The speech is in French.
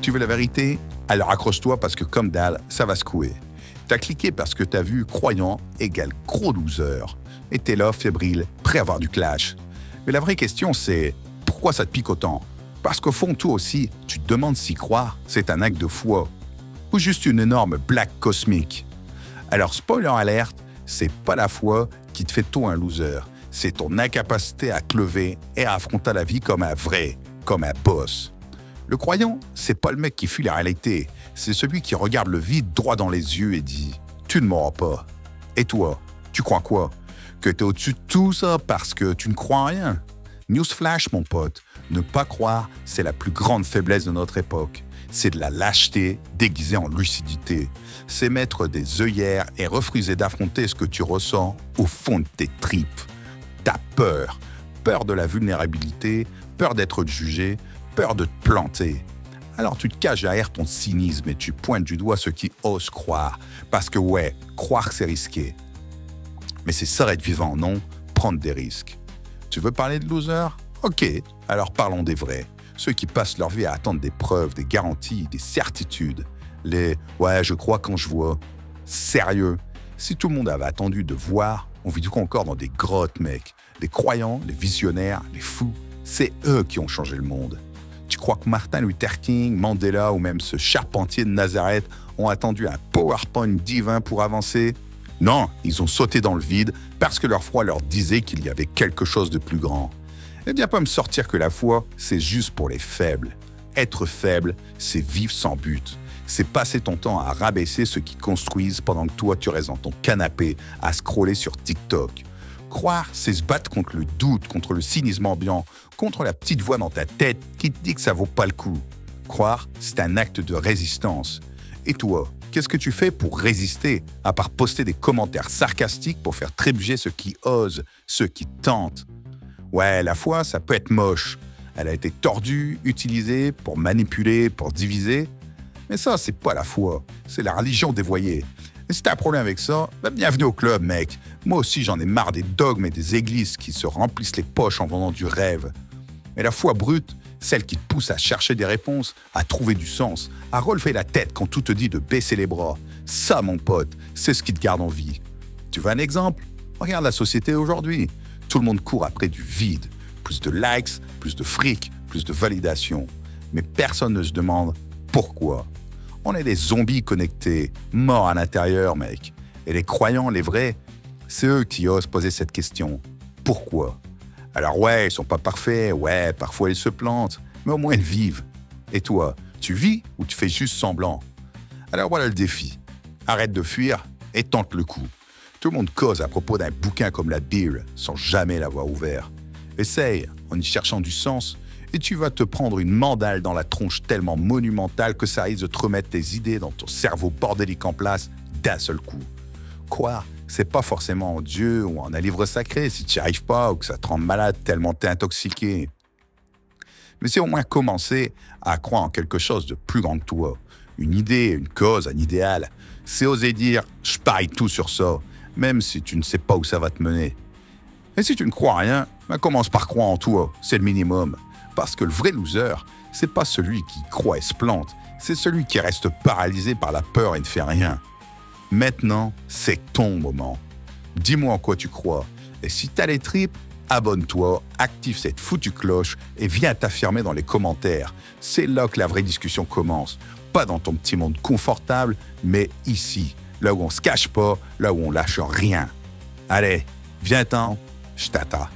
Tu veux la vérité? Alors accroche-toi parce que comme dalle, ça va secouer. T'as cliqué parce que t'as vu croyant égale gros loser. Et t'es là, fébrile, prêt à avoir du clash. Mais la vraie question c'est, pourquoi ça te pique autant? Parce qu'au fond, toi aussi, tu te demandes si croire, c'est un acte de foi. Ou juste une énorme blague cosmique. Alors spoiler alerte, c'est pas la foi qui te fait toi un loser. C'est ton incapacité à te lever et à affronter la vie comme un vrai, comme un boss. Le croyant, c'est pas le mec qui fuit la réalité, c'est celui qui regarde le vide droit dans les yeux et dit « Tu ne m'auras pas ». Et toi, tu crois quoi? Que t'es au-dessus de tout ça parce que tu ne crois en rien? Newsflash, mon pote, ne pas croire, c'est la plus grande faiblesse de notre époque. C'est de la lâcheté déguisée en lucidité. C'est mettre des œillères et refuser d'affronter ce que tu ressens au fond de tes tripes. T'as peur. Peur de la vulnérabilité, peur d'être jugé, peur de te planter. Alors tu te caches derrière ton cynisme et tu pointes du doigt ceux qui osent croire. Parce que ouais, croire c'est risqué. Mais c'est ça être vivant, non? Prendre des risques. Tu veux parler de loser? Ok, alors parlons des vrais. Ceux qui passent leur vie à attendre des preuves, des garanties, des certitudes. Les « ouais, je crois quand je vois ». Sérieux? Si tout le monde avait attendu de voir, on vivrait encore dans des grottes, mec. Les croyants, les visionnaires, les fous, c'est eux qui ont changé le monde. Tu crois que Martin Luther King, Mandela ou même ce charpentier de Nazareth ont attendu un PowerPoint divin pour avancer? Non, ils ont sauté dans le vide parce que leur foi leur disait qu'il y avait quelque chose de plus grand. Et viens pas me sortir que la foi, c'est juste pour les faibles. Être faible, c'est vivre sans but. C'est passer ton temps à rabaisser ceux qui construisent pendant que toi tu restes dans ton canapé à scroller sur TikTok. Croire, c'est se battre contre le doute, contre le cynisme ambiant, contre la petite voix dans ta tête qui te dit que ça vaut pas le coup. Croire, c'est un acte de résistance. Et toi, qu'est-ce que tu fais pour résister, à part poster des commentaires sarcastiques pour faire trébucher ceux qui osent, ceux qui tentent? Ouais, la foi, ça peut être moche. Elle a été tordue, utilisée pour manipuler, pour diviser. Mais ça, c'est pas la foi. C'est la religion dévoyée. Et si t'as un problème avec ça, bah bienvenue au club, mec. Moi aussi, j'en ai marre des dogmes et des églises qui se remplissent les poches en vendant du rêve. Mais la foi brute, celle qui te pousse à chercher des réponses, à trouver du sens, à relever la tête quand tout te dit de baisser les bras. Ça, mon pote, c'est ce qui te garde en vie. Tu veux un exemple? Regarde la société aujourd'hui. Tout le monde court après du vide. Plus de likes, plus de fric, plus de validation. Mais personne ne se demande pourquoi. On est des zombies connectés, morts à l'intérieur, mec. Et les croyants, les vrais, c'est eux qui osent poser cette question. Pourquoi? Alors ouais, ils sont pas parfaits, ouais, parfois ils se plantent, mais au moins ils vivent. Et toi, tu vis ou tu fais juste semblant? Alors voilà le défi. Arrête de fuir et tente le coup. Tout le monde cause à propos d'un bouquin comme la Bible sans jamais l'avoir ouvert. Essaye, en y cherchant du sens, et tu vas te prendre une mandale dans la tronche tellement monumentale que ça risque de te remettre tes idées dans ton cerveau bordélique en place d'un seul coup. Croire, c'est pas forcément en Dieu ou en un livre sacré si tu n'y arrives pas ou que ça te rend malade tellement t'es intoxiqué. Mais c'est au moins commencer à croire en quelque chose de plus grand que toi. Une idée, une cause, un idéal. C'est oser dire « je parie tout sur ça », même si tu ne sais pas où ça va te mener. Et si tu ne crois à rien, ben commence par croire en toi, c'est le minimum. Parce que le vrai loser, c'est pas celui qui croit et se plante, c'est celui qui reste paralysé par la peur et ne fait rien. Maintenant, c'est ton moment. Dis-moi en quoi tu crois. Et si t'as les tripes, abonne-toi, active cette foutue cloche et viens t'affirmer dans les commentaires. C'est là que la vraie discussion commence. Pas dans ton petit monde confortable, mais ici, là où on se cache pas, là où on lâche rien. Allez, viens-t'en, je t'attends.